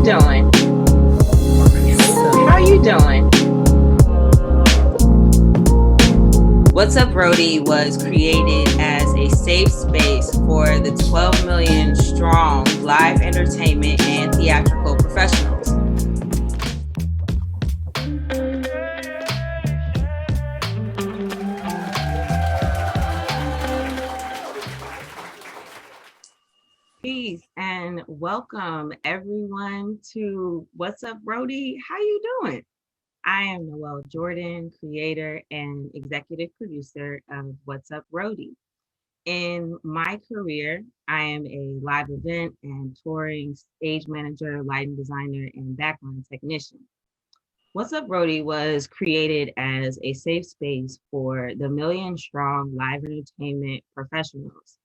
you doing? How you doing? What's Up Brody was created as a safe space for the 12 million strong live entertainment and theatrical professionals. Peace and welcome everyone to What's Up Brody? How you doing? I am Noelle Jordan, creator and executive producer of What's Up Brody. In my career, I am a live event and touring stage manager, lighting designer, and backline technician. What's Up Brody was created as a safe space for the million strong live entertainment professionals.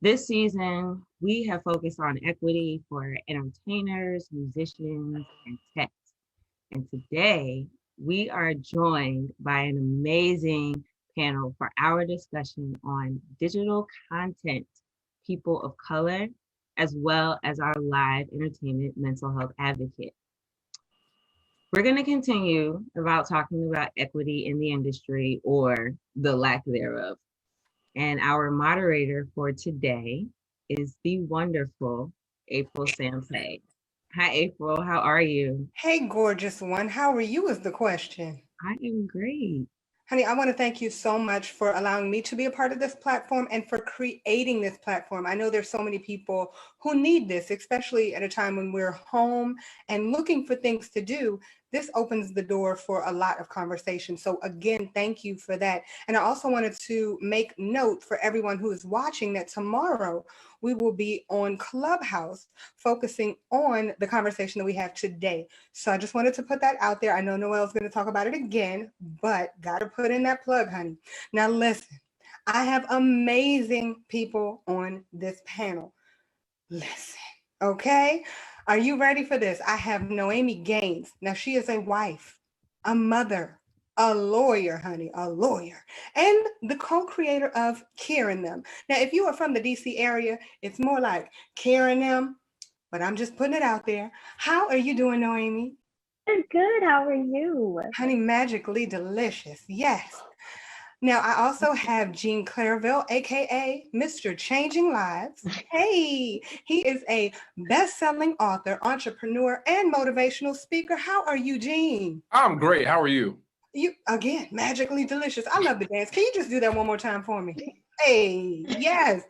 This season, we have focused on equity for entertainers, musicians, and techs. And today, we are joined by an amazing panel for our discussion on digital content, people of color, as well as our live entertainment mental health advocate. We're going to continue about talking about equity in the industry or the lack thereof. And our moderator for today is the wonderful April Sampé. Hi, April. How are you? Hey, gorgeous one. How are you is the question. I am great. Honey, I want to thank you so much for allowing me to be a part of this platform and for creating this platform. I know there's so many people who need this, especially at a time when we're home and looking for things to do. This opens the door for a lot of conversation. So again, thank you for that. And I also wanted to make note for everyone who is watching that tomorrow we will be on Clubhouse focusing on the conversation that we have today. So I just wanted to put that out there. I know Noelle's going to talk about it again, but got to put in that plug, honey. Now listen, I have amazing people on this panel. Listen, okay? Are you ready for this? I have Noémie Gaines. Now she is a wife, a mother, a lawyer, honey, a lawyer, and the co-creator of Kier And Them. Now, if you are from the DC area, it's more like Kier And Them, but I'm just putting it out there. How are you doing, Noémie? I'm good. How are you? Honey, magically delicious. Yes. Now, I also have Gene Clervil, aka Mr. Changing Lives. Hey, he is a best-selling author, entrepreneur, and motivational speaker. How are you, Gene? I'm great. How are you? You, again, magically delicious. I love the dance. Can you just do that one more time for me? Hey, yes.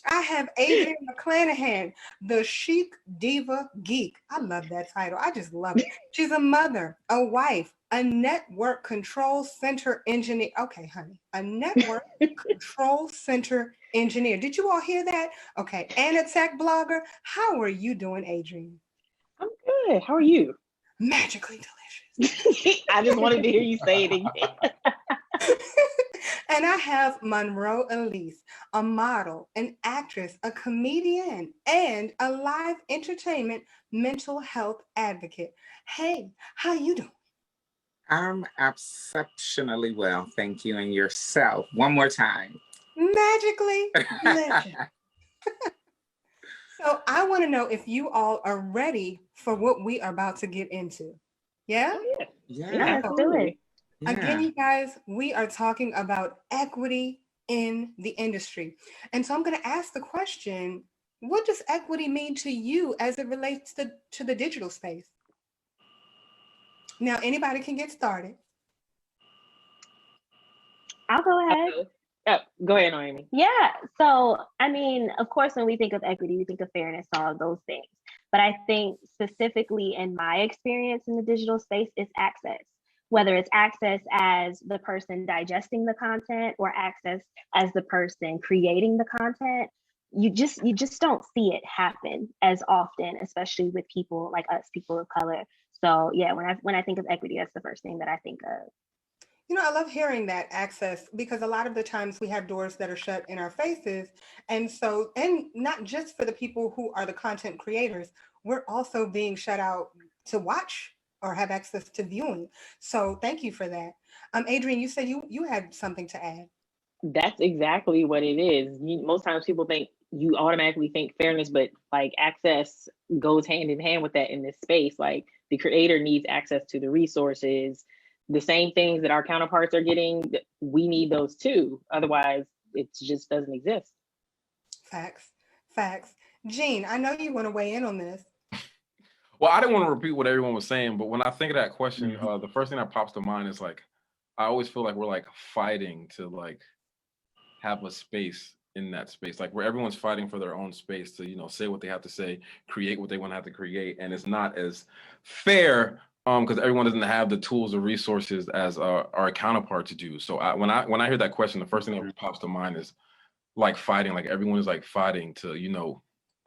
I have Adrian Mclanahan, the chic diva geek. I love that title. I just love it. She's a mother, a wife, a network control center engineer. Okay, honey, a network control center engineer. Did you all hear that? Okay, and a tech blogger. How are you doing, Adrian? I'm good. How are you? Magically delicious. I just wanted to hear you say it again. And I have Monroe Alise, a model, an actress, a comedienne, and a live entertainment mental health advocate. Hey, how you doing? I'm exceptionally well, thank you. And yourself? One more time. Magically delicious. So I want to know if you all are ready for what we are about to get into. Yeah? Yeah, let's do it. Yeah. Again, you guys, we are talking about equity in the industry. And so I'm going to ask the question, what does equity mean to you as it relates to the digital space? Now, anybody can get started. I'll go ahead. Oh, go ahead, Noémie. Yeah. So, I mean, of course, when we think of equity, we think of fairness, all of those things. But I think specifically in my experience in the digital space, it's access. Whether it's access as the person digesting the content or access as the person creating the content, you just don't see it happen as often, especially with people like us, people of color. So yeah, when I think of equity, that's the first thing that I think of. You know, I love hearing that access because a lot of the times we have doors that are shut in our faces. And so, and not just for the people who are the content creators, we're also being shut out to watch or have access to viewing. So thank you for that. Adrian, you said you had something to add. That's exactly what it is. Most times people think you automatically think fairness, but like access goes hand in hand with that in this space. Like the creator needs access to the resources, the same things that our counterparts are getting, we need those too. Otherwise, it just doesn't exist. Facts, facts. Jean, I know you want to weigh in on this. Well, I didn't want to repeat what everyone was saying, but when I think of that question, the first thing that pops to mind is like, I always feel like we're like fighting to like have a space in that space, like where everyone's fighting for their own space to, you know, say what they have to say, create what they want to have to create, and it's not as fair because everyone doesn't have the tools or resources as our counterparts do. So when I hear that question, the first thing that pops to mind is like fighting, like everyone is like fighting to, you know,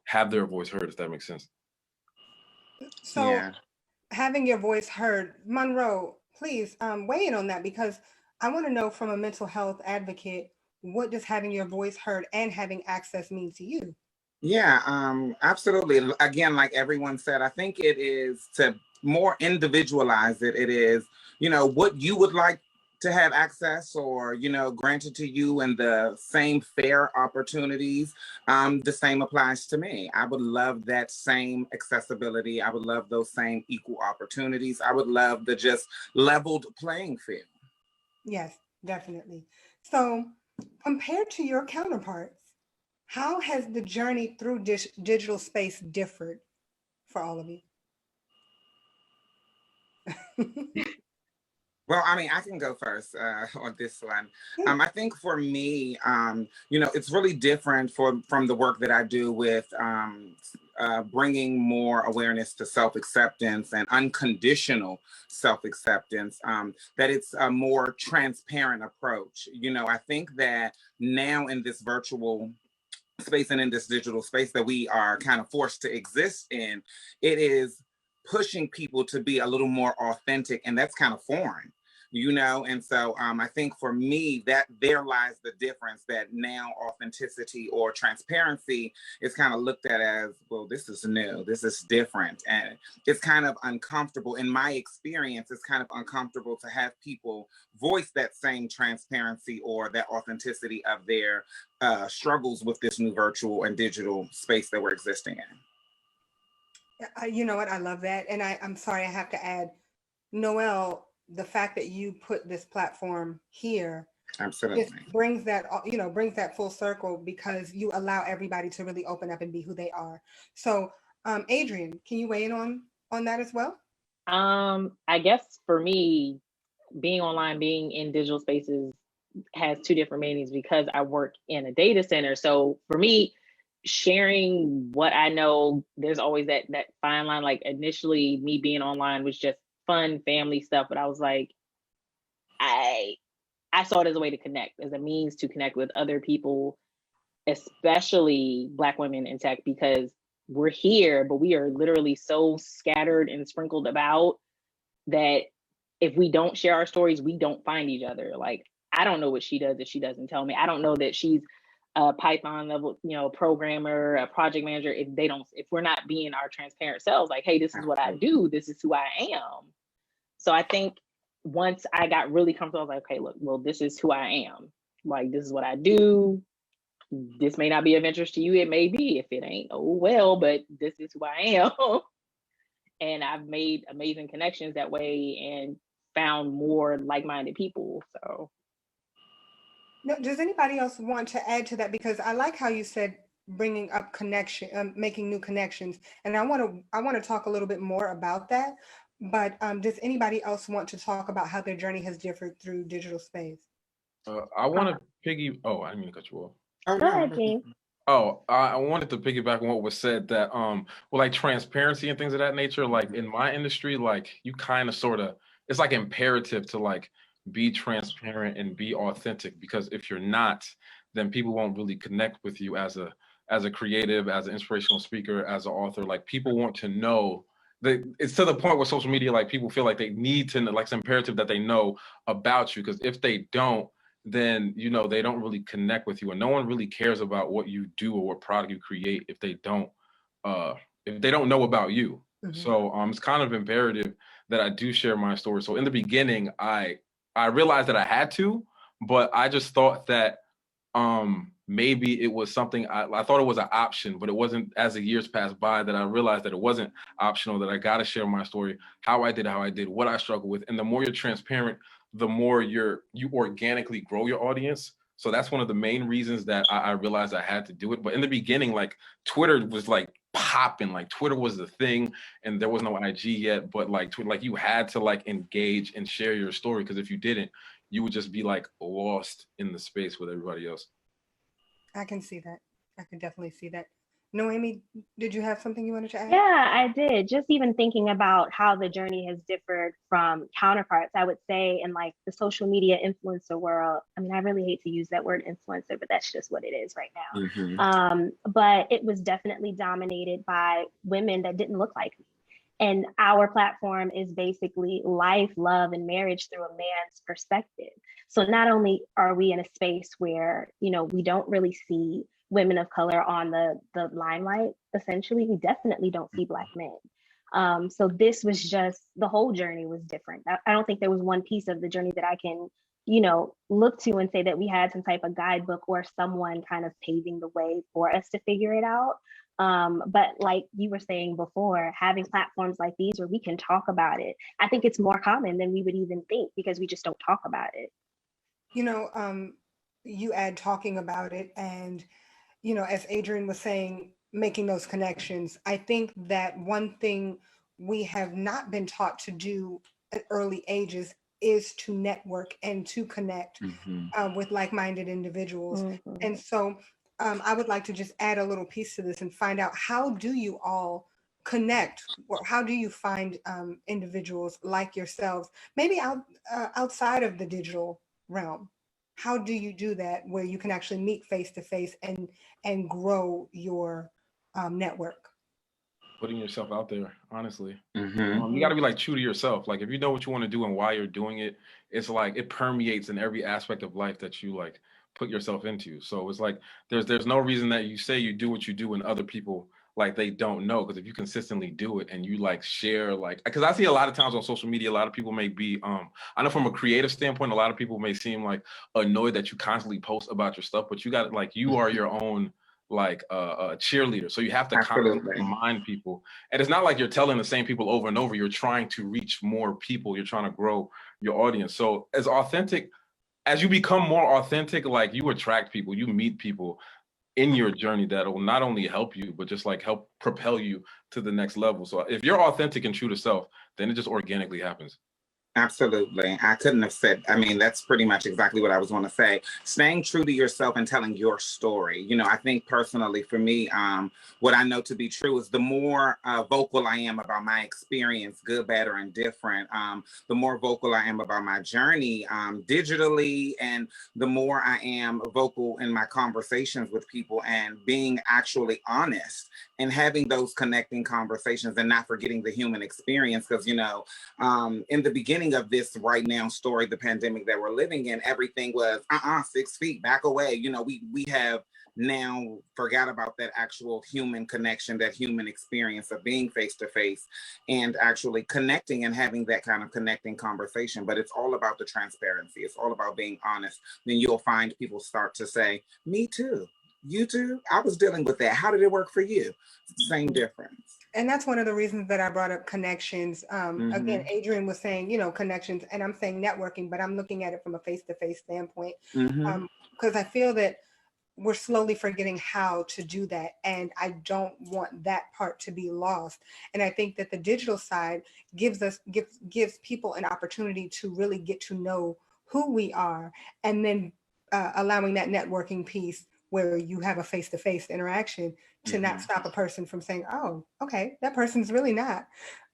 have their voice heard, if that makes sense. So Yeah. having your voice heard, Monroe, please weigh in on that, because I want to know from a mental health advocate, what does having your voice heard and having access mean to you? Yeah, absolutely. Again, like everyone said, I think it is to more individualize it. It is, you know, what you would like to have access or, you know, granted to you and the same fair opportunities. The same applies to me. I would love that same accessibility. I would love those same equal opportunities. I would love the just leveled playing field. Yes, definitely. So compared to your counterparts, how has the journey through digital space differed for all of you? Well, I mean, I can go first on this one. I think for me, you know, it's really different from the work that I do with bringing more awareness to self-acceptance and unconditional self-acceptance, that it's a more transparent approach. You know, I think that now in this virtual space and in this digital space that we are kind of forced to exist in, it is pushing people to be a little more authentic, and that's kind of foreign, you know? And so I think for me, that there lies the difference, that now authenticity or transparency is kind of looked at as, well, this is new, this is different. And it's kind of uncomfortable. In my experience, it's kind of uncomfortable to have people voice that same transparency or that authenticity of their struggles with this new virtual and digital space that we're existing in. You know what? I love that. And I'm sorry, I have to add, Noelle, the fact that you put this platform here, absolutely, brings that, you know, brings that full circle, because you allow everybody to really open up and be who they are. So, Adrian, can you weigh in on that as well? I guess for me, being online, being in digital spaces has two different meanings because I work in a data center. So for me, sharing what I know, there's always that fine line. Like initially me being online was just fun family stuff, but I was like, I saw it as a way to connect, as a means to connect with other people, especially Black women in tech, because we're here, but we are literally so scattered and sprinkled about that if we don't share our stories, we don't find each other. Like, I don't know what she does if she doesn't tell me. I don't know that she's a Python level, you know, programmer, a project manager, if we're not being our transparent selves, like, hey, this is what I do, this is who I am. So I think once I got really comfortable, I was like, okay, look, well, this is who I am. Like, this is what I do. This may not be of interest to you. It may be. If it ain't, oh well, but this is who I am. And I've made amazing connections that way and found more like-minded people. So No, does anybody else want to add to that? Because I like how you said bringing up connection, making new connections, and I want to talk a little bit more about that. But does anybody else want to talk about how their journey has differed through digital space? I want to oh, I didn't mean to cut you off. Oh, Go ahead, Jean. Oh, I wanted to piggyback on what was said, that well, like transparency and things of that nature, like in my industry, like you kind of sort of, it's like imperative to like be transparent and be authentic, because if you're not, then people won't really connect with you as a creative, as an inspirational speaker, as an author. Like people want to know that, it's to the point where social media, like people feel like they need to know, like it's imperative that they know about you, because if they don't, then, you know, they don't really connect with you, and no one really cares about what you do or what product you create if they don't know about you. Mm-hmm. So it's kind of imperative that I do share my story. So in the beginning, I realized that I had to, but I just thought that maybe it was something I thought it was an option, but it wasn't. As the years passed by, that I realized that it wasn't optional, that I got to share my story, how I did, what I struggled with. And the more you're transparent, the more you organically grow your audience. So that's one of the main reasons that I realized I had to do it. But in the beginning, like, Twitter was like popping, like Twitter was the thing, and there was no IG yet. But like you had to like engage and share your story, because if you didn't, you would just be like lost in the space with everybody else. I can see that. I can definitely see that. Noémie, did you have something you wanted to add? Yeah, I did. Just even thinking about how the journey has differed from counterparts, I would say in like the social media influencer world. I mean, I really hate to use that word influencer, but that's just what it is right now. But it was definitely dominated by women that didn't look like me. And our platform is basically life, love, and marriage through a man's perspective. So not only are we in a space where, you know, we don't really see women of color on the limelight, essentially, we definitely don't see Black men. So this was just, the whole journey was different. I don't think there was one piece of the journey that I can, you know, look to and say that we had some type of guidebook or someone kind of paving the way for us to figure it out. But like you were saying before, having platforms like these where we can talk about it, I think it's more common than we would even think, because we just don't talk about it. You know, you add talking about it, and, you know, as Adrian was saying, making those connections. I think that one thing we have not been taught to do at early ages is to network and to connect with like-minded individuals. And so I would like to just add a little piece to this and find out, how do you all connect, or how do you find individuals like yourselves, maybe outside of the digital realm? How do you do that where you can actually meet face to face and grow your network? Putting yourself out there, honestly. You got to be like true to yourself. Like, if you know what you want to do and why you're doing it, it's like it permeates in every aspect of life that you like put yourself into. So it's like there's no reason that you say you do what you do and other people like they don't know, because if you consistently do it and you like share, like, because I see a lot of times on social media, a lot of people may be I know from a creative standpoint, a lot of people may seem like annoyed that you constantly post about your stuff, but you got, like, you are your own like a cheerleader, so you have to constantly remind people. And it's not like you're telling the same people over and over. You're trying to reach more people. You're trying to grow your audience. So as you become more authentic, like, you attract people, you meet people in your journey that will not only help you, but just like help propel you to the next level. So if you're authentic and true to self, then it just organically happens. Absolutely. I couldn't have said, I mean, that's pretty much exactly what I was going to say. Staying true to yourself and telling your story. You know, I think personally for me, what I know to be true is the more vocal I am about my experience, good, bad, or indifferent, the more vocal I am about my journey digitally, and the more I am vocal in my conversations with people and being actually honest and having those connecting conversations and not forgetting the human experience. Because, you know, in the beginning of this right now story, the pandemic that we're living in, everything was 6 feet back away. You know, we have now forgot about that actual human connection, that human experience of being face to face and actually connecting and having that kind of connecting conversation. But it's all about the transparency. It's all about being honest. Then you'll find people start to say, me too. You too? I was dealing with that. How did it work for you? Same difference. And that's one of the reasons that I brought up connections. Again, Adrian was saying, you know, connections, and I'm saying networking, but I'm looking at it from a face-to-face standpoint, because I feel that we're slowly forgetting how to do that. And I don't want that part to be lost. And I think that the digital side gives people an opportunity to really get to know who we are, and then allowing that networking piece where you have a face-to-face interaction to not stop a person from saying, oh, okay, that person's really not.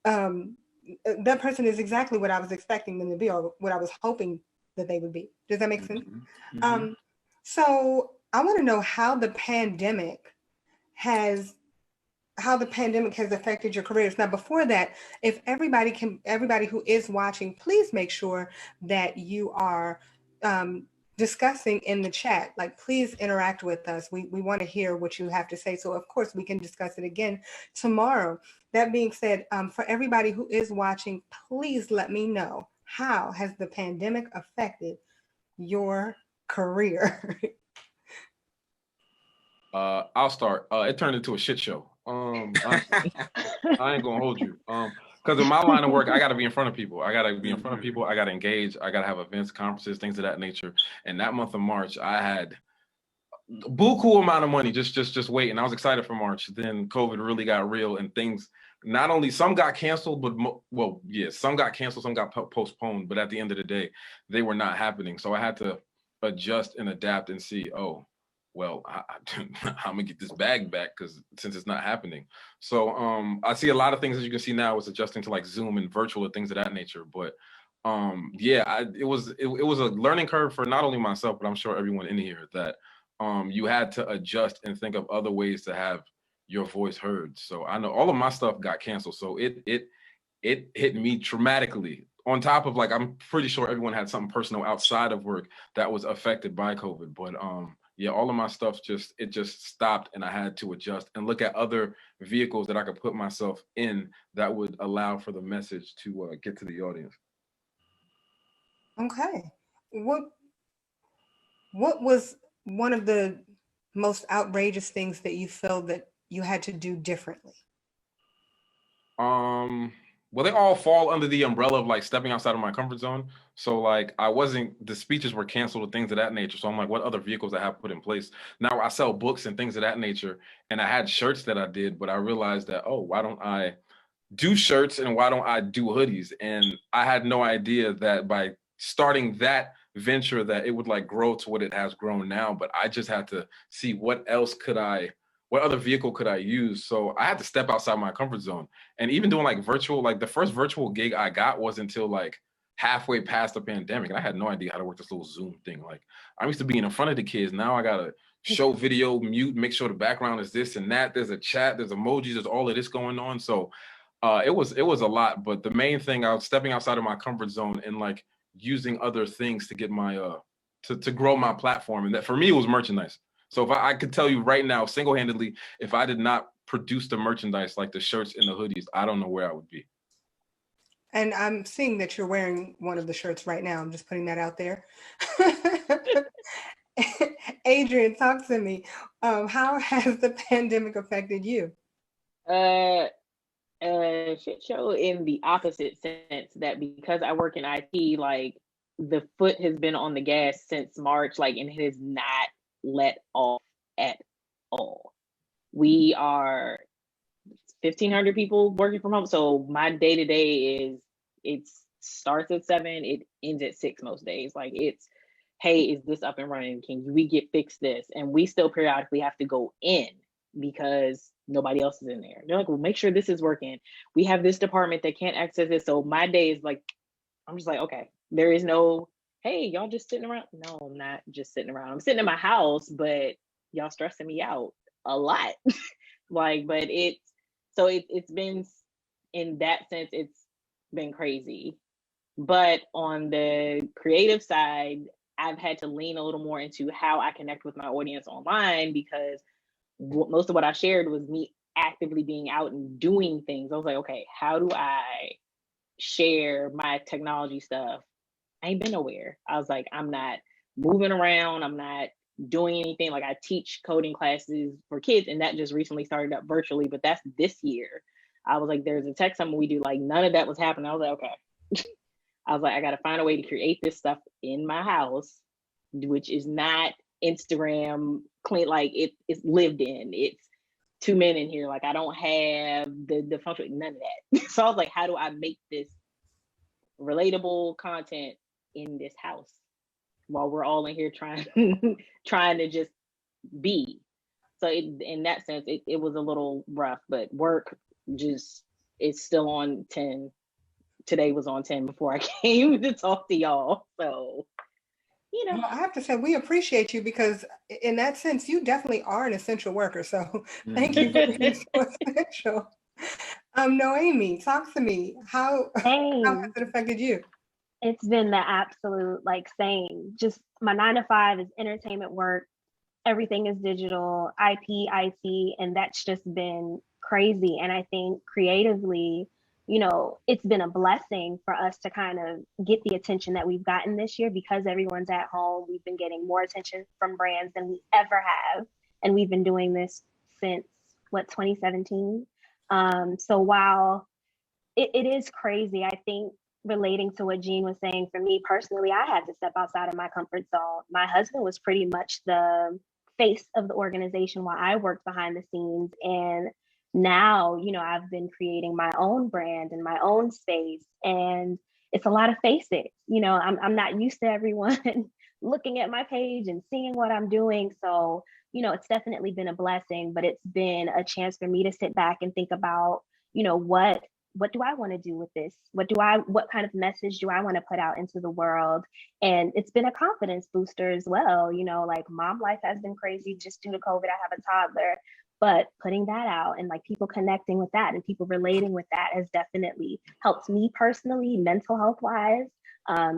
That person is exactly what I was expecting them to be, or what I was hoping that they would be. Does that make sense? So I want to know how the pandemic has affected your careers. Now, before that, if everybody who is watching, please make sure that you are discussing in the chat. Like, please interact with us. We want to hear what you have to say. So of course we can discuss it again tomorrow. That being said, for everybody who is watching, please let me know, how has the pandemic affected your career? I'll start. It turned into a shit show. I ain't gonna hold you. Because in my line of work, I gotta be in front of people. I gotta be in front of people. I gotta engage. I gotta have events, conferences, things of that nature. And that month of March, I had a buku amount of money just waiting. I was excited for March. Then COVID really got real, and things. Not only some got canceled, but some got canceled, some got postponed. But at the end of the day, they were not happening. So I had to adjust and adapt and see. Oh, well, I'm gonna get this bag back because since it's not happening. So I see a lot of things, as you can see now, is adjusting to like Zoom and virtual and things of that nature. But it was a learning curve for not only myself, but I'm sure everyone in here, that you had to adjust and think of other ways to have your voice heard. So I know all of my stuff got canceled. So it hit me traumatically. On top of, like, I'm pretty sure everyone had something personal outside of work that was affected by COVID. But all of my stuff just stopped, and I had to adjust and look at other vehicles that I could put myself in that would allow for the message to get to the audience. Okay. What was one of the most outrageous things that you felt that you had to do differently? Well, they all fall under the umbrella of like stepping outside of my comfort zone. So like the speeches were canceled or things of that nature. So I'm like, what other vehicles I have put in place? Now I sell books and things of that nature. And I had shirts that I did, but I realized that, oh, why don't I do shirts and why don't I do hoodies? And I had no idea that by starting that venture that it would like grow to what it has grown now. But I just had to see what other vehicle could I use? So I had to step outside my comfort zone. And even doing like virtual, like the first virtual gig I got was until like halfway past the pandemic. And I had no idea how to work this little Zoom thing. Like I'm used to being in front of the kids. Now I gotta show video, mute, make sure the background is this and that. There's a chat, there's emojis, there's all of this going on. So it was a lot. But the main thing, I was stepping outside of my comfort zone and like using other things to get my to grow my platform. And that for me, it was merchandise. So if I could tell you right now, single-handedly, if I did not produce the merchandise like the shirts and the hoodies, I don't know where I would be. And I'm seeing that you're wearing one of the shirts right now. I'm just putting that out there. Adrian, talk to me. How has the pandemic affected you? Shit show in the opposite sense, that because I work in IT, like the foot has been on the gas since March, like, and it has not let off at all. We are 1,500 people working from home. So my day-to-day it starts at 7, it ends at 6 most days. Like it's, hey, is this up and running? Can we fix this? And we still periodically have to go in because nobody else is in there. They're like, well, make sure this is working. We have this department that can't access this. So my day is like, I'm just like, okay, there is no, hey, y'all just sitting around. No, I'm not just sitting around. I'm sitting in my house, but y'all stressing me out a lot. Like, but it's been, in that sense, it's been crazy. But on the creative side, I've had to lean a little more into how I connect with my audience online, because most of what I shared was me actively being out and doing things. I was like, okay, how do I share my technology stuff? I ain't been nowhere. I was like, I'm not moving around. I'm not doing anything. Like I teach coding classes for kids, and that just recently started up virtually, but that's this year. I was like, there's a tech summit we do. Like none of that was happening. I was like, okay. I was like, I got to find a way to create this stuff in my house, which is not Instagram clean. Like it's lived in. It's 2 men in here. Like I don't have the function, none of that. So I was like, how do I make this relatable content in this house while we're all in here trying to just be? So in that sense, it was a little rough, but work just, it's still on 10. Today was on 10 before I came to talk to y'all. So, you know. Well, I have to say, we appreciate you, because in that sense, you definitely are an essential worker. So thank you for being so essential. Noémie, talk to me. How has it affected you? It's been the absolute same. Just my 9 to 5 is entertainment work. Everything is digital, IP, IT, and that's just been crazy. And I think creatively, it's been a blessing for us to kind of get the attention that we've gotten this year, because everyone's at home. We've been getting more attention from brands than we ever have. And we've been doing this since, 2017? So while it is crazy, I think relating to what Jean was saying, for me personally, I had to step outside of my comfort zone. My husband was pretty much the face of the organization while I worked behind the scenes. And now, I've been creating my own brand and my own space, and it's a lot of faces. I'm not used to everyone looking at my page and seeing what I'm doing. So, it's definitely been a blessing, but it's been a chance for me to sit back and think about, what do I want to do with this? What kind of message do I want to put out into the world? And it's been a confidence booster as well. Like, mom life has been crazy just due to COVID. I have a toddler, but putting that out and like people connecting with that and people relating with that has definitely helped me personally, mental health wise,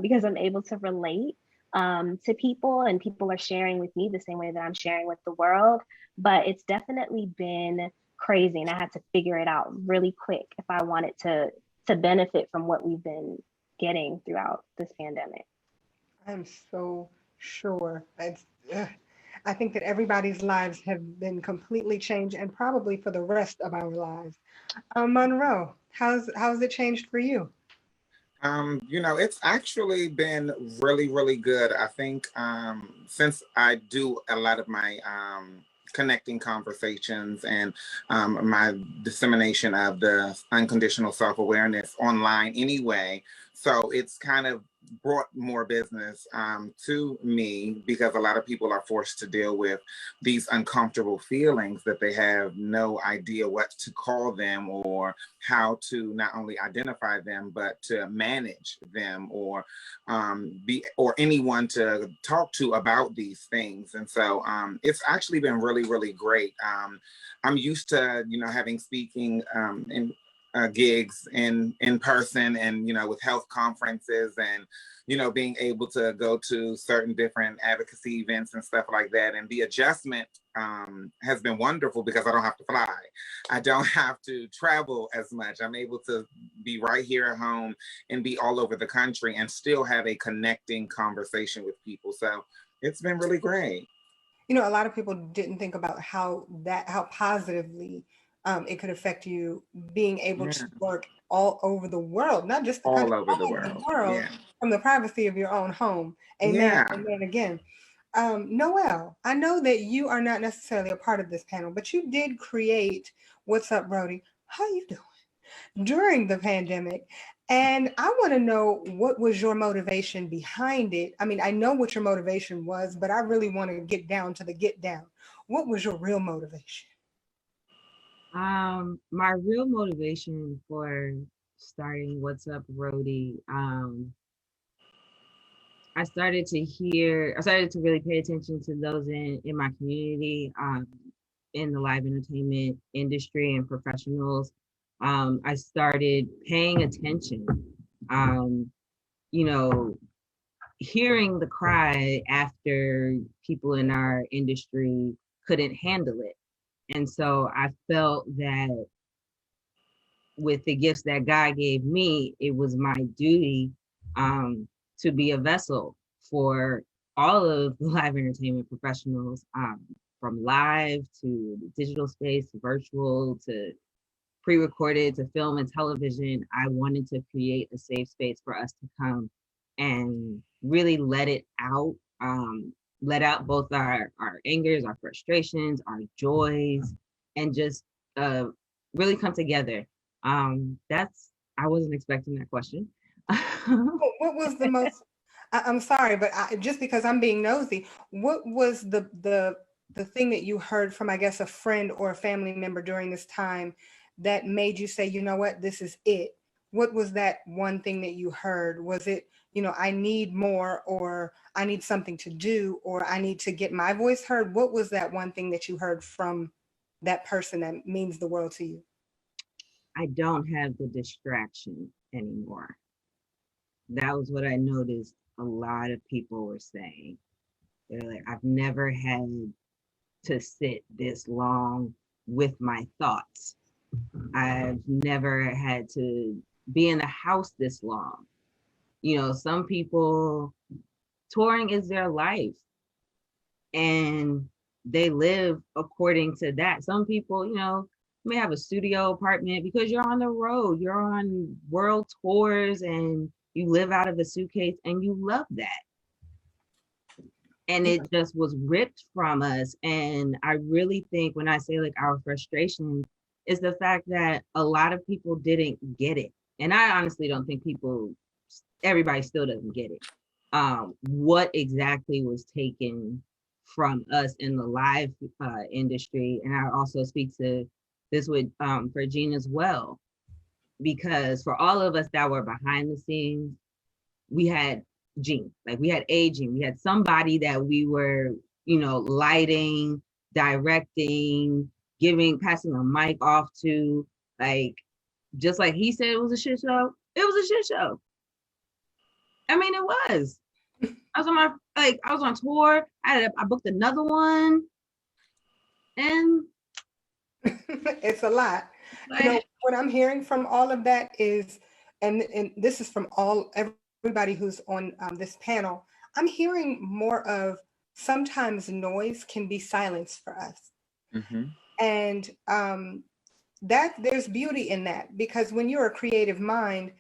because I'm able to relate to people, and people are sharing with me the same way that I'm sharing with the world. But it's definitely been crazy, and I had to figure it out really quick if I wanted to benefit from what we've been getting throughout this pandemic. I'm so sure. I think that everybody's lives have been completely changed, and probably for the rest of our lives. Monroe, how's it changed for you? It's actually been really, really good. I think since I do a lot of my connecting conversations and my dissemination of the unconditional self-awareness online anyway, so it's kind of brought more business to me, because a lot of people are forced to deal with these uncomfortable feelings that they have no idea what to call them, or how to not only identify them but to manage them, or anyone to talk to about these things. And so it's actually been really, really great. I'm used to having speaking in gigs in person, and with health conferences, and being able to go to certain different advocacy events and stuff like that. And the adjustment has been wonderful, because I don't have to fly. I don't have to travel as much. I'm able to be right here at home and be all over the country and still have a connecting conversation with people. So it's been really great. A lot of people didn't think about how positively it could affect you being able to work all over the world, not just the country, all over the world. Yeah. From the privacy of your own home. Amen. Yeah. Amen again. Noelle, I know that you are not necessarily a part of this panel, but you did create What's Up, Brody? How you doing? During the pandemic. And I want to know, what was your motivation behind it? I mean, I know what your motivation was, but I really want to get down to the get down. What was your real motivation? My real motivation for starting What's Up, Rody, I started to really pay attention to those in my community, in the live entertainment industry and professionals. I started paying attention, hearing the cry after people in our industry couldn't handle it. And so I felt that with the gifts that God gave me, it was my duty to be a vessel for all of the live entertainment professionals, from live to digital space, to virtual, to pre-recorded, to film and television. I wanted to create a safe space for us to come and really let it out, let out both our angers, our frustrations, our joys, and just really come together. I wasn't expecting that question. What was the most, I'm sorry, but just because I'm being nosy, what was the thing that you heard from, I guess, a friend or a family member during this time that made you say, you know what, this is it? What was that one thing that you heard? Was it, I need more, or I need something to do, or I need to get my voice heard? What was that one thing that you heard from that person that means the world to you? I don't have the distraction anymore. That was what I noticed a lot of people were saying. They're like, I've never had to sit this long with my thoughts. I've never had to be in the house this long. Some people, touring is their life. And they live according to that. Some people, may have a studio apartment because you're on the road, you're on world tours, and you live out of a suitcase and you love that. And it just was ripped from us. And I really think when I say like our frustration is the fact that a lot of people didn't get it. And I honestly don't think everybody still doesn't get it. What exactly was taken from us in the live industry. And I also speak to this with for Jean as well, because for all of us that were behind the scenes, we had Jean, like we had a Jean, we had somebody that we were, lighting, directing, passing a mic off to, like, just like he said it was a shit show, it was a shit show. I mean, it was. I was on tour. I booked another one, and it's a lot. What I'm hearing from all of that is, and this is from everybody who's on this panel, I'm hearing more of sometimes noise can be silence for us. Mm-hmm. And that there's beauty in that, because when you're a creative mind,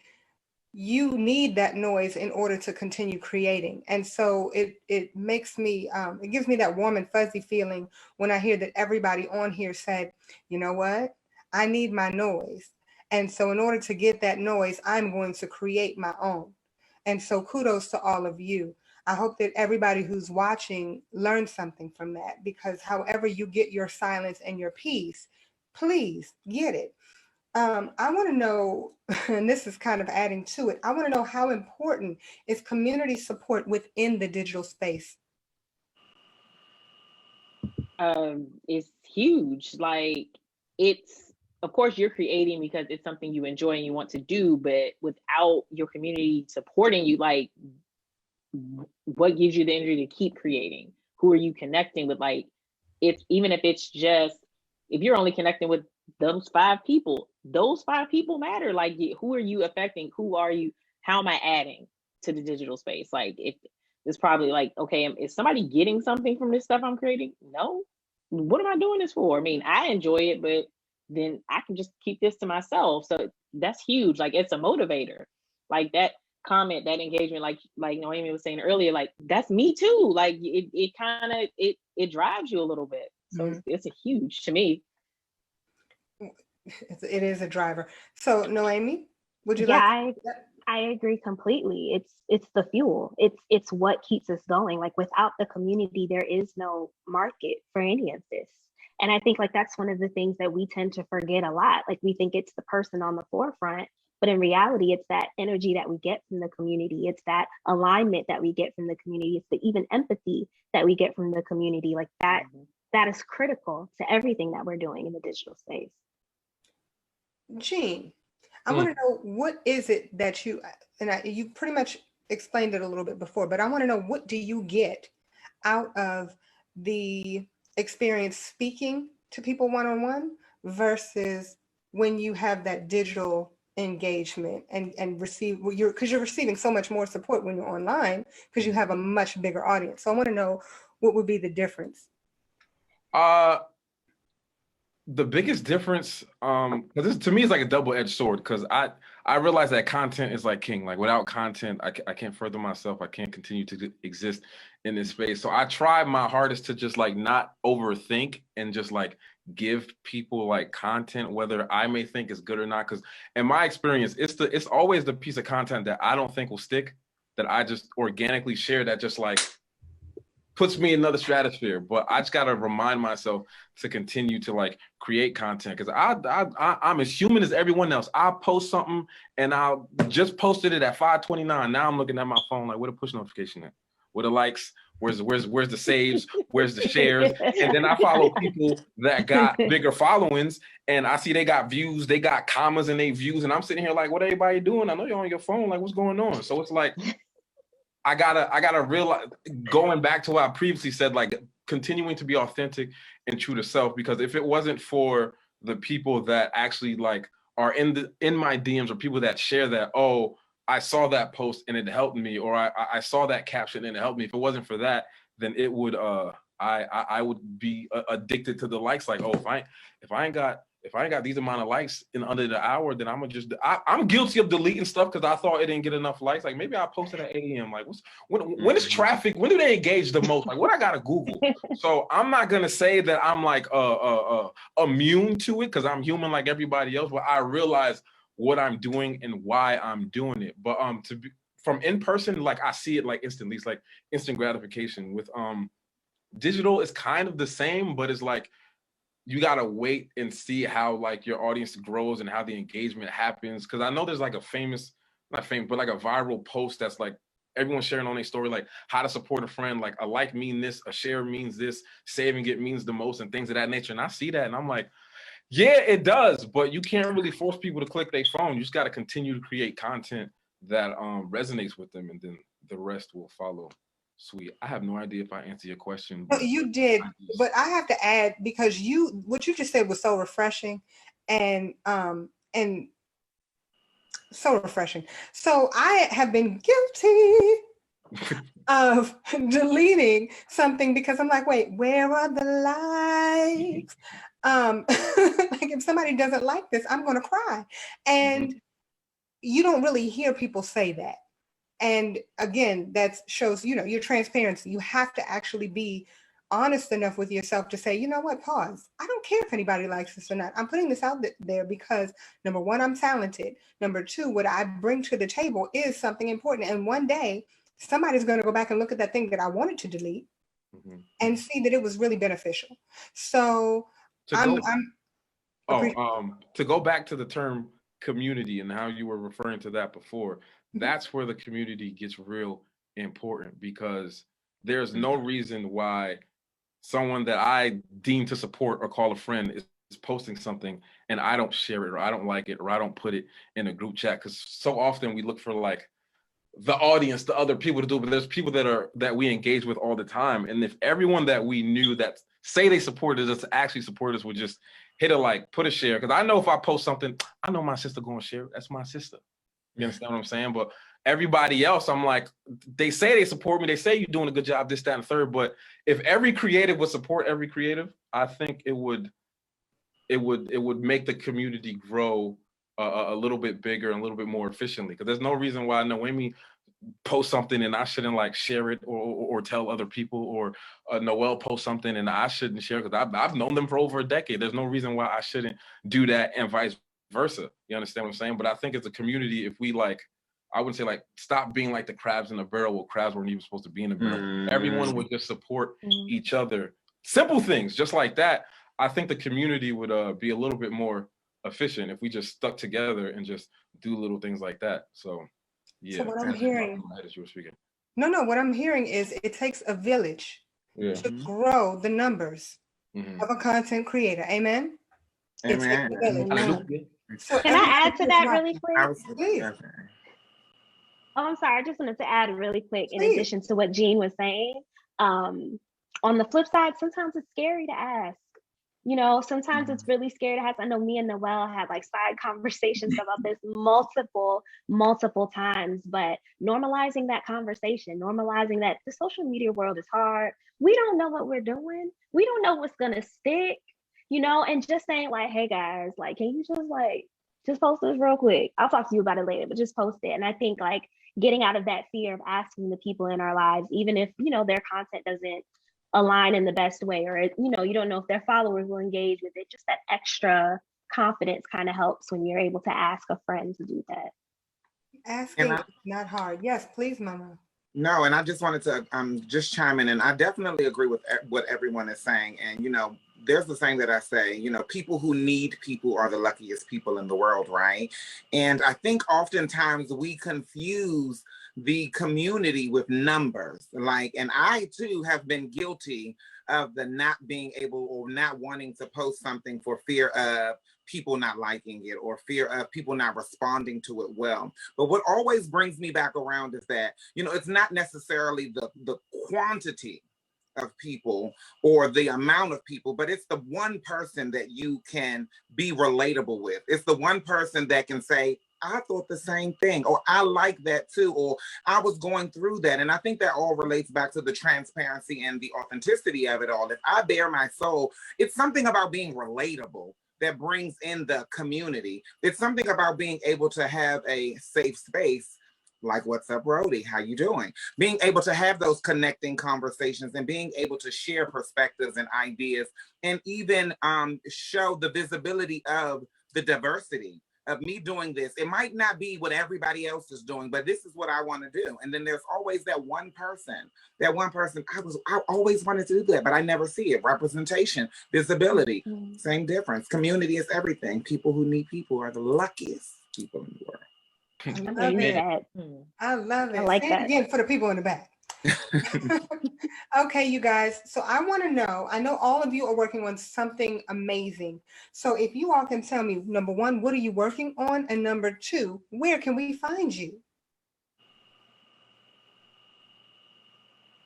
you need that noise in order to continue creating. And so it makes me, it gives me that warm and fuzzy feeling when I hear that everybody on here said, you know what, I need my noise. And so in order to get that noise, I'm going to create my own. And so kudos to all of you. I hope that everybody who's watching learns something from that, because however you get your silence and your peace, please get it. I want to know, and this is kind of adding to it, I want to know how important is community support within the digital space? It's huge. Like, it's, of course, you're creating because it's something you enjoy and you want to do, but without your community supporting you, like, what gives you the energy to keep creating? Who are you connecting with? Like, it's, even if it's just, if you're only connecting with those 5 people matter. Like, who are you affecting? Who are you? How am I adding to the digital space? Like, if it's probably like, okay, is somebody getting something from this stuff I'm creating? No. What am I doing this for? I mean, I enjoy it, but then I can just keep this to myself. So that's huge. Like, it's a motivator. Like, that comment, that engagement, like Noémie was saying earlier, like, that's me too. Like, it kind of, it drives you a little bit. So it's a huge, to me. It is a driver. So Noémie, would you like? I agree completely. It's the fuel. It's what keeps us going. Like, without the community, there is no market for any of this. And I think, like, that's one of the things that we tend to forget a lot. Like, we think it's the person on the forefront, but in reality, it's that energy that we get from the community. It's that alignment that we get from the community. It's the even empathy that we get from the community. Like, that is critical to everything that we're doing in the digital space. Jean, I want to know, what is it that you pretty much explained it a little bit before, but I want to know, what do you get out of the experience speaking to people one-on-one versus when you have that digital engagement and receive, because you're receiving so much more support when you're online because you have a much bigger audience. So I want to know, what would be the difference? The biggest difference, because this to me is like a double-edged sword, because I realize that content is like king. Like, without content, I can't further myself. I can't continue to exist in this space. So I try my hardest to just like not overthink and just like give people like content, whether I may think is good or not. Because in my experience, it's always the piece of content that I don't think will stick, that I just organically share, that just like puts me in another stratosphere. But I just gotta remind myself to continue to like create content, because I'm as human as everyone else. I'll post something and I'll just posted it at 5:29. Now I'm looking at my phone like, where the push notification at? Where the likes? Where's the saves? Where's the shares? And then I follow people that got bigger followings, and I see they got views, they got commas in their views, and I'm sitting here like, what everybody doing? I know you're on your phone. Like, what's going on? So it's like, I gotta realize, going back to what I previously said, like, continuing to be authentic and true to self, because if it wasn't for the people that actually like are in my DMs, or people that share that, oh, I saw that post and it helped me, or I saw that caption and it helped me. If it wasn't for that, then it would I would be addicted to the likes. Like, oh, if I ain't got these amount of likes in under the hour, then I'm guilty of deleting stuff because I thought it didn't get enough likes. Like maybe I posted at 8 a.m. Like when is traffic? When do they engage the most? Like what I gotta Google. So I'm not gonna say that I'm like immune to it because I'm human like everybody else, but I realize what I'm doing and why I'm doing it. But from in person, like I see it like instantly. It's like instant gratification. With digital, it's kind of the same, but it's like you gotta wait and see how like your audience grows and how the engagement happens. Cause I know there's like a not famous, but like a viral post that's like everyone sharing on their story, like how to support a friend, like a like means this, a share means this, saving it means the most, and things of that nature. And I see that and I'm like, yeah, it does, but you can't really force people to click their phone. You just gotta continue to create content that resonates with them, and then the rest will follow. Sweet. I have no idea if I answered your question. No, you did, but I have to add, because what you just said was so refreshing and so refreshing. So I have been guilty of deleting something because I'm like, wait, where are the likes? Like if somebody doesn't like this, I'm going to cry. And you don't really hear people say that. And again, that shows, your transparency. You have to actually be honest enough with yourself to say, you know what, pause. I don't care if anybody likes this or not. I'm putting this out there because number one, I'm talented. Number two, what I bring to the table is something important. And one day somebody's going to go back and look at that thing that I wanted to delete and see that it was really beneficial. So to go back to the term community and how you were referring to that before, that's where the community gets real important, because there's no reason why someone that I deem to support or call a friend is posting something and I don't share it or I don't like it or I don't put it in a group chat. Because so often we look for like the audience, the other people to do, but there's people that we engage with all the time. And if everyone that we knew that say they supported us actually support us would just hit a like, put a share. Because I know if I post something, I know my sister gonna share it. That's my sister. You understand what I'm saying? But everybody else, I'm like, they say they support me. They say you're doing a good job, this, that, and third. But if every creative would support every creative, I think it would make the community grow a little bit bigger and a little bit more efficiently. Because there's no reason why Noémie post something and I shouldn't like share it or tell other people, or Noelle post something and I shouldn't share, because I've known them for over a decade. There's no reason why I shouldn't do that, and vice versa. You understand what I'm saying? But I think as a community, if we like, I would say like stop being like the crabs in a barrel. Well, crabs weren't even supposed to be in a barrel. Everyone would just support each other. Simple things just like that. I think the community would be a little bit more efficient if we just stuck together and just do little things like that. So yeah. So what I'm hearing, as you were speaking. No, what I'm hearing is it takes a village to grow the numbers of a content creator. Amen. Amen. So can I add to that really quick? Please. Oh, I'm sorry. I just wanted to add really quick, in addition to what Jean was saying. On the flip side, sometimes it's scary to ask. Sometimes it's really scary to ask. I know me and Noelle had like side conversations about this multiple times, but normalizing that conversation, normalizing that the social media world is hard. We don't know what we're doing. We don't know what's going to stick. And just saying like, hey guys, like, can you just post this real quick? I'll talk to you about it later, but just post it. And I think like getting out of that fear of asking the people in our lives, even if, their content doesn't align in the best way, or, you don't know if their followers will engage with it, just that extra confidence kind of helps when you're able to ask a friend to do that. Asking is not hard. Yes, please, Mama. No, and I just wanted to just chime in, and I definitely agree with what everyone is saying. And, there's the saying that I say, people who need people are the luckiest people in the world, right? And I think oftentimes we confuse the community with numbers. And I too have been guilty of the not being able or not wanting to post something for fear of people not liking it or fear of people not responding to it well. But what always brings me back around is that, it's not necessarily the quantity of people or the amount of people, but it's the one person that you can be relatable with. It's the one person that can say, I thought the same thing, or I like that too, or I was going through that. And I think that all relates back to the transparency and the authenticity of it all. If I bare my soul, it's something about being relatable that brings in the community. It's something about being able to have a safe space, like, what's up, Rody? How you doing? Being able to have those connecting conversations and being able to share perspectives and ideas, and even show the visibility of the diversity of me doing this. It might not be what everybody else is doing, but this is what I want to do. And then there's always that one person, I always wanted to do that, but I never see it. Representation, visibility, same difference. Community is everything. People who need people are the luckiest people in the world. I love it. I love it. I like that. Again, for the people in the back. Okay, you guys. So I want to know, I know all of you are working on something amazing. So if you all can tell me, number one, what are you working on? And number two, where can we find you?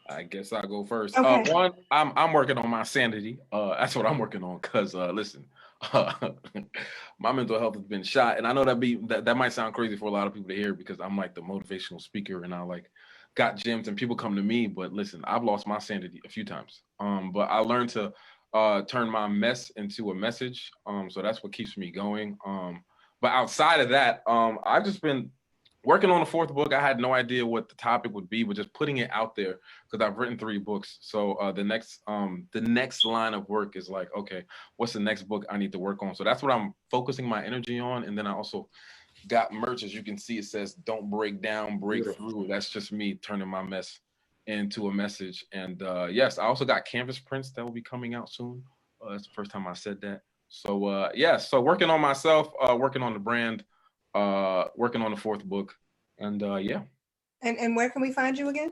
I guess I'll go first. Okay. One, I'm working on my sanity. That's what I'm working on. Cause listen, my mental health has been shot, and I know that might sound crazy for a lot of people to hear, because I'm like the motivational speaker, and I like got gyms and people come to me. But listen, I've lost my sanity a few times. But I learned to turn my mess into a message. So that's what keeps me going. But outside of that, I've just been working on the fourth book. I had no idea what the topic would be, but just putting it out there, because I've written 3 books. So the next line of work is like, okay, what's the next book I need to work on? So that's what I'm focusing my energy on. And then I also got merch. As you can see, it says, "Don't break down, break through." That's just me turning my mess into a message. And yes, I also got canvas prints that will be coming out soon. That's the first time I said that. So so working on myself, working on the brand, working on the fourth book, and yeah. And where can we find you again?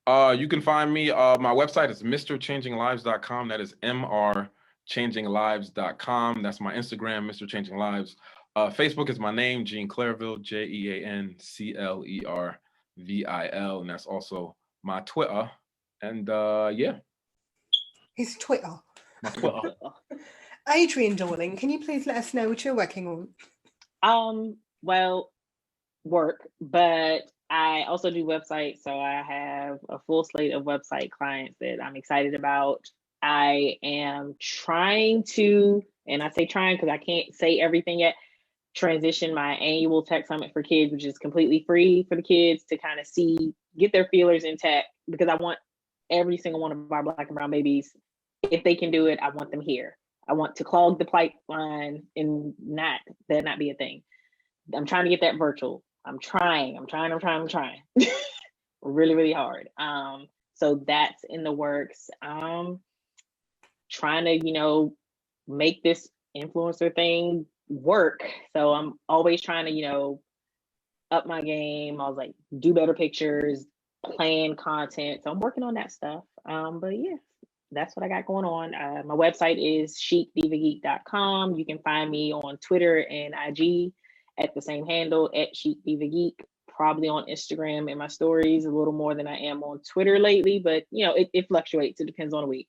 You can find me, my website is mrchanginglives.com. That is mrchanginglives.com. That's my Instagram, Mr. Changing Lives. Facebook is my name, Jean Clervil, JeanClervil, and that's also my Twitter. And yeah. His Twitter. My Twitter. Adrian, darling, can you please let us know what you're working on? Well, work, but I also do websites. So I have a full slate of website clients that I'm excited about. I am trying to, and I say trying because I can't say everything yet, transition my annual tech summit for kids, which is completely free for the kids to kind of get their feelers in tech, because I want every single one of our Black and brown babies, if they can do it, I want them here. I want to clog the pipeline and not be a thing. I'm trying to get that virtual. I'm trying really, really hard. So that's in the works. Trying to, make this influencer thing work. So I'm always trying to, up my game. I was like, do better pictures, plan content. So I'm working on that stuff. But yeah, that's what I got going on. My website is chicdivageek.com. You can find me on Twitter and IG at the same handle, at chicdivageek. Probably on Instagram and my stories a little more than I am on Twitter lately, but it fluctuates. It depends on the week.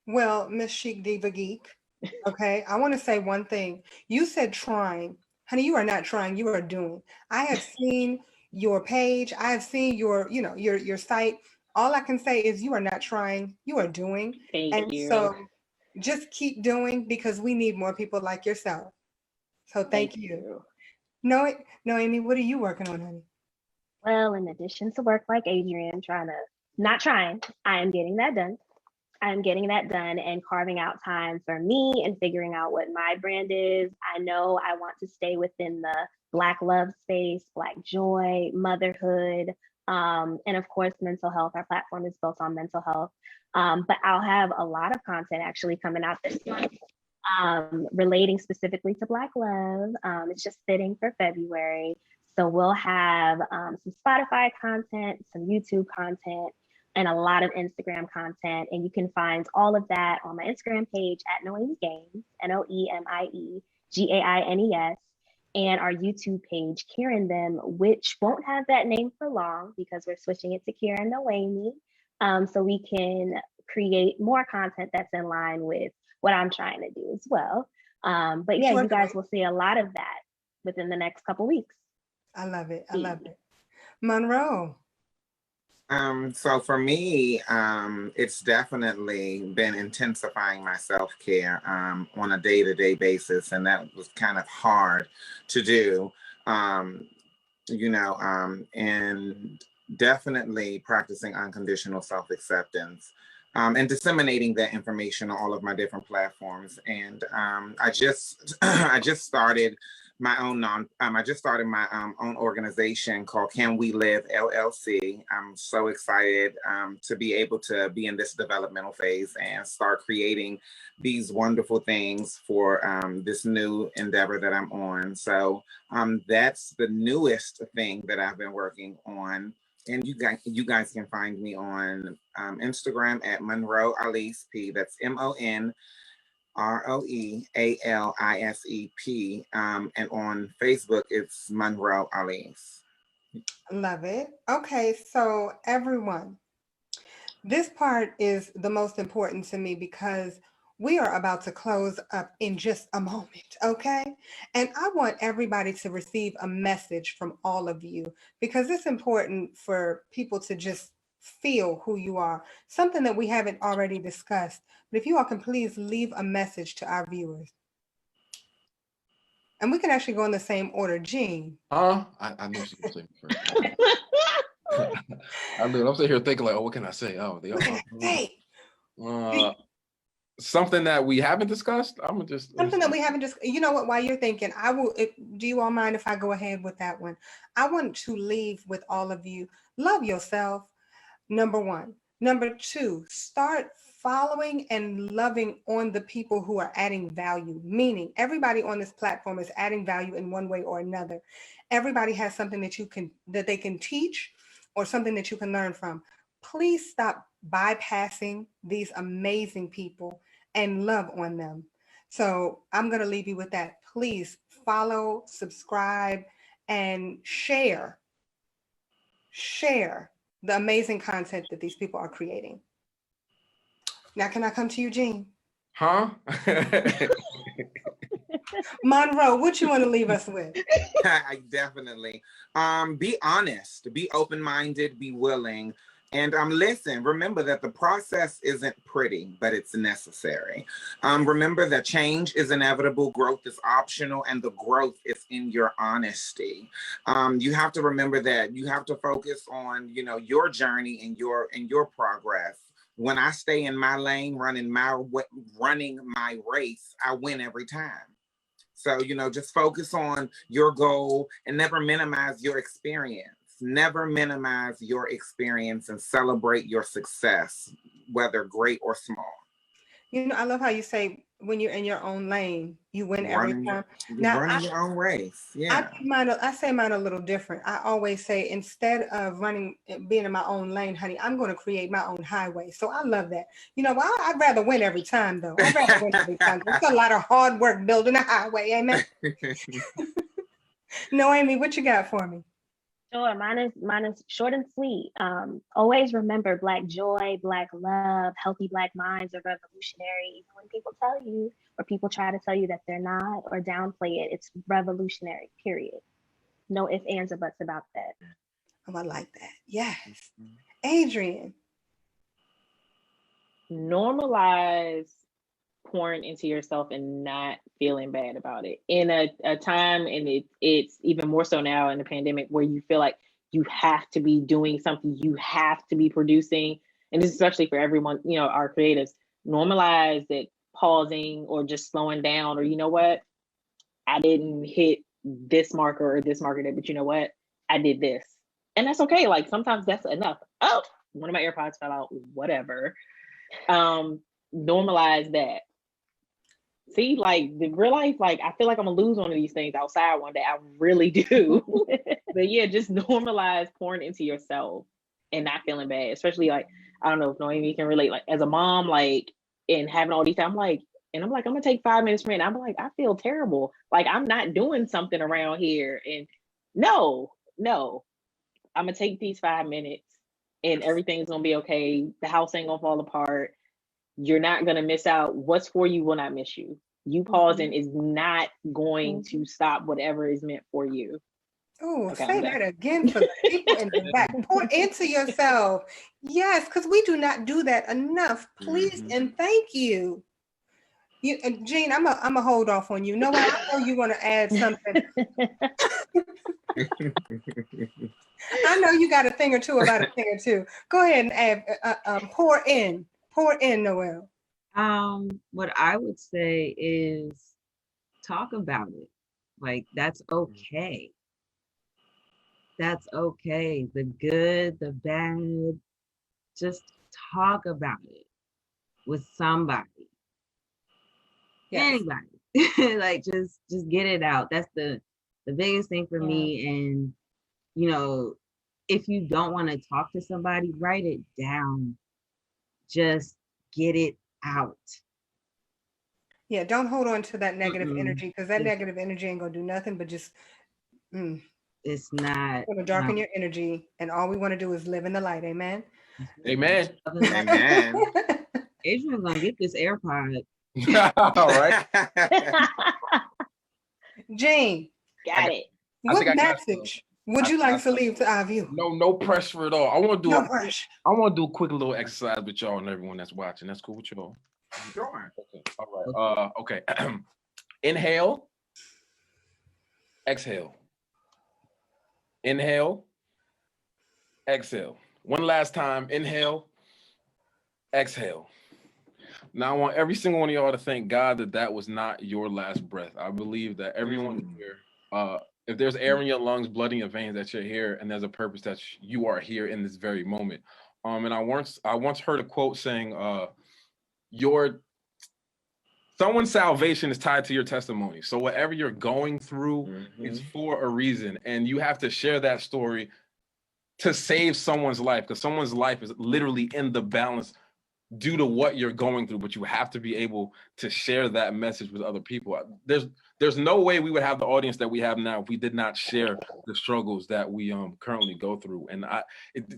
Well, Miss Chic Diva Geek, okay, I want to say one thing. You said trying. Honey, you are not trying, you are doing. I have seen your page. I have seen your site. All I can say is you are not trying, you are doing. Thank you. So just keep doing, because we need more people like yourself. So thank you. Noémie, what are you working on, honey? Well, in addition to work like Adrian, I am getting that done. I'm getting that done and carving out time for me and figuring out what my brand is. I know I want to stay within the Black love space, Black joy, motherhood, and of course, mental health. Our platform is built on mental health. But I'll have a lot of content actually coming out this month, relating specifically to Black love. It's just fitting for February. So we'll have some Spotify content, some YouTube content, and a lot of Instagram content. And you can find all of that on my Instagram page at Noémie Gaines, Noemie Gaines, and our YouTube page, Kier And Them, which won't have that name for long because we're switching it to Kier and Noémie, so we can create more content that's in line with what I'm trying to do as well. But yeah, you guys will see a lot of that. within the next couple weeks. I love it. I love it. Monroe. So for me, it's definitely been intensifying my self-care on a day-to-day basis, and that was kind of hard to do, and definitely practicing unconditional self-acceptance. And disseminating that information on all of my different platforms. And I just started my own own organization called Can We Live LLC. I'm so excited to be able to be in this developmental phase and start creating these wonderful things for this new endeavor that I'm on. So that's the newest thing that I've been working on. And you guys can find me on Instagram at Monroe Alise P. That's MONROEALISEP. And on Facebook, it's Monroe Alise. Love it. Okay, so everyone, this part is the most important to me because we are about to close up in just a moment, okay? And I want everybody to receive a message from all of you because it's important for people to just feel who you are, something that we haven't already discussed. But if you all can please leave a message to our viewers. And we can actually go in the same order. Jean. I knew she was saying first. I knew. I'm sitting here thinking like, oh, what can I say? Oh, they are. Something that we haven't discussed. Something that we haven't discussed. You know what? While you're thinking, I will. Do you all mind if I go ahead with that one? I want to leave with all of you. Love yourself. Number one. Number two. Start following and loving on the people who are adding value. Meaning, everybody on this platform is adding value in one way or another. Everybody has something that they can teach, or something that you can learn from. Please stop bypassing these amazing people and love on them. So I'm going to leave you with that. Please follow, subscribe, and share the amazing content that these people are creating. Now, can I come to you, Jean? Huh? Monroe, what you want to leave us with? Definitely. Be honest, be open-minded, be willing. And listen, remember that the process isn't pretty, but it's necessary. Remember that change is inevitable, growth is optional, and the growth is in your honesty. You have to remember that you have to focus on, your journey and your progress. When I stay in my lane, running my race, I win every time. So, just focus on your goal and never minimize your experience. Never minimize your experience and celebrate your success, whether great or small. I love how you say when you're in your own lane, you win every time. Now, running your own race. Yeah. I say mine a little different. I always say, instead of being in my own lane, honey, I'm going to create my own highway. So I love that. I'd rather win every time, though. I'd rather win every time. It's a lot of hard work building a highway. Amen. Noémie, what you got for me? Sure, mine is short and sweet. Always remember Black joy, Black love, healthy Black minds are revolutionary. Even when people tell you, or people try to tell you that they're not, or downplay it, it's revolutionary, period. No ifs, ands, or buts about that. Oh, I like that. Yes. Adrian. Normalize pouring into yourself and not feeling bad about it in a time, and it's even more so now in the pandemic, where you feel like you have to be doing something, you have to be producing. And this is especially for everyone, our creatives. Normalize that pausing or just slowing down, or what, I didn't hit this marker or this marker, but what, I did this, and that's okay. Like, sometimes that's enough. Oh, one of my AirPods fell out, whatever. Normalize that. See, like, the real life, like, I feel like I'm gonna lose one of these things outside one day. I really do. But yeah, just normalize pouring into yourself and not feeling bad. Especially, like, I don't know if Noémie can relate, like, as a mom, like, and having all these time, I'm gonna take 5 minutes for it. I'm like, I feel terrible. Like, I'm not doing something around here. And no, I'm gonna take these 5 minutes and everything's gonna be okay. The house ain't gonna fall apart. You're not gonna miss out. What's for you will not miss you. You pausing is not going to stop whatever is meant for you. Oh, Okay, say that again for the people in the back. Pour into yourself. Yes, because we do not do that enough. Please and thank you. Jean, I'm a hold off on you. No, I know you want to add something. I know you got a thing or two about a thing or two. Go ahead and add, pour in, Noelle. What I would say is talk about it. Like, that's okay. That's okay. The good, the bad, just talk about it with somebody. Yes. Anybody. Like, just get it out. That's the biggest thing for me. And, you know, if you don't want to talk to somebody, write it down. Just get it out. Yeah, don't hold on to that negative energy, because that negative energy ain't gonna do nothing but just it's not gonna darken your energy, and all we want to do is live in the light. Amen. Amen. Amen. Adrian's gonna get this AirPod. All right. Jane, got it. What message would you like to leave to our view? No pressure at all. I want to do I want to do a quick little exercise with y'all and everyone that's watching. That's cool with y'all. Sure. Okay. All right. Okay. Inhale. Exhale. Inhale. Exhale. One last time. Inhale. Exhale. Now I want every single one of y'all to thank God that was not your last breath. I believe that everyone here, if there's air in your lungs, blood in your veins, that you're here, and there's a purpose that you are here in this very moment. And I once heard a quote saying, someone's salvation is tied to your testimony. So whatever you're going through, it's for a reason, and you have to share that story to save someone's life, because someone's life is literally in the balance due to what you're going through, but you have to be able to share that message with other people. There's no way we would have the audience that we have now if we did not share the struggles that we currently go through. And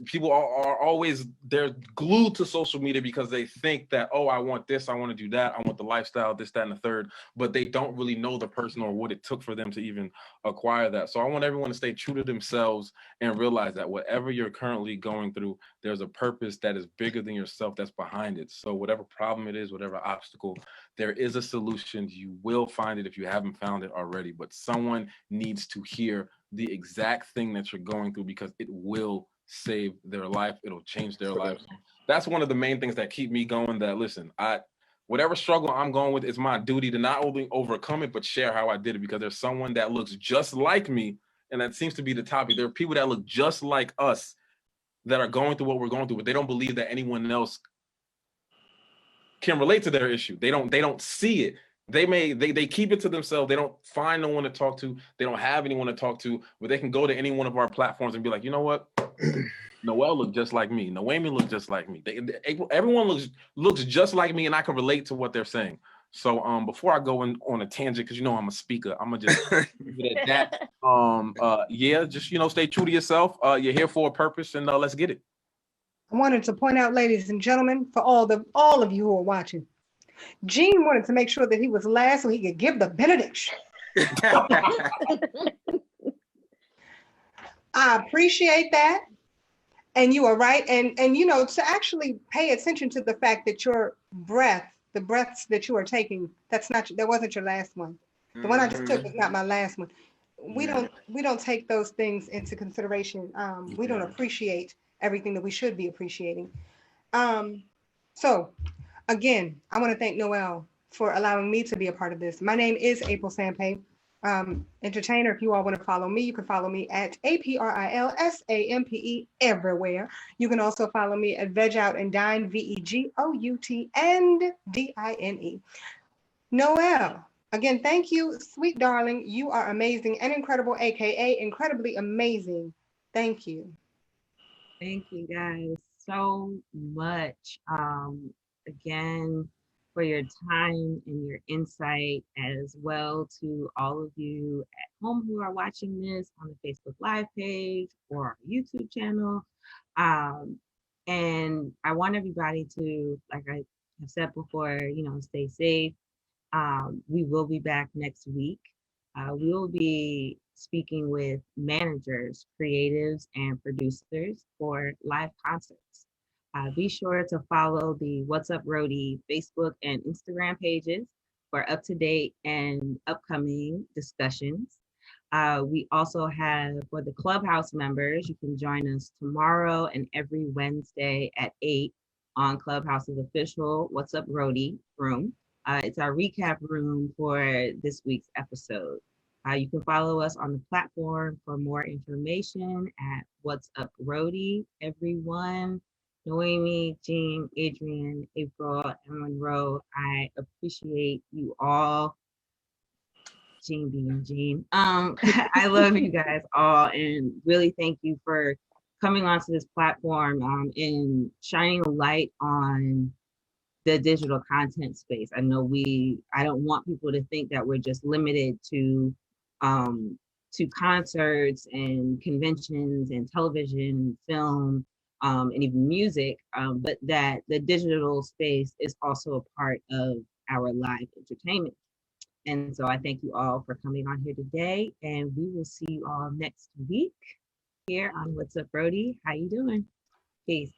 people are always, they're glued to social media because they think that, oh, I want this, I want to do that, I want the lifestyle, this, that, and the third, but they don't really know the person or what it took for them to even acquire that. So I want everyone to stay true to themselves and realize that whatever you're currently going through, there's a purpose that is bigger than yourself that's behind it. So whatever problem it is, whatever obstacle, there is a solution. You will find it if you haven't found it already, but someone needs to hear the exact thing that you're going through, because it will save their life. It'll change their life. So that's one of the main things that keep me going, that listen, whatever struggle I'm going with, it's my duty to not only overcome it, but share how I did it, because there's someone that looks just like me. And that seems to be the topic. There are people that look just like us that are going through what we're going through, but they don't believe that anyone else can relate to their issue. They don't see it. They keep it to themselves. They don't find no one to talk to. They don't have anyone to talk to, but they can go to any one of our platforms and be like, you know what? Noelle looked just like me. Noémie looked just like me. Everyone looks just like me, and I can relate to what they're saying. So before I go on a tangent, because you know I'm a speaker, I'm gonna just leave it at that. Just stay true to yourself. You're here for a purpose, and let's get it. I wanted to point out, ladies and gentlemen, for all of you who are watching, Gene wanted to make sure that he was last so he could give the benediction. I appreciate that. And you are right. And to actually pay attention to the fact that your breath, the breaths that you are taking, that wasn't your last one. The one I just took was not my last one. We don't take those things into consideration. We don't appreciate everything that we should be appreciating. So again, I want to thank Noelle for allowing me to be a part of this. My name is April Sampé, entertainer. If you all want to follow me, you can follow me at APRILSAMPE everywhere. You can also follow me at Veg Out and Dine, VEGOUT and DINE. Noelle, again, thank you, sweet darling. You are amazing and incredible, AKA incredibly amazing. Thank you. Thank you guys so much. Again, for your time and your insight, as well to all of you at home who are watching this on the Facebook Live page or our YouTube channel. And I want everybody to, like I have said before, stay safe. We will be back next week. We will be speaking with managers, creatives, and producers for live concerts. Be sure to follow the What's Up Roadie Facebook and Instagram pages for up-to-date and upcoming discussions. We also have, for the Clubhouse members, you can join us tomorrow and every Wednesday at 8 on Clubhouse's official What's Up Roadie room. It's our recap room for this week's episode. You can follow us on the platform for more information at What's Up Roadie. Everyone, Noémie, Jean, Adrian, April, and Monroe, I appreciate you all. Jean being Jean. I love you guys all and really thank you for coming onto this platform and shining a light on the digital content space. I know I don't want people to think that we're just limited to concerts and conventions and television, film, and even music, but that the digital space is also a part of our live entertainment. And so I thank you all for coming on here today, and we will see you all next week here on What's Up, Brody. How you doing? Peace.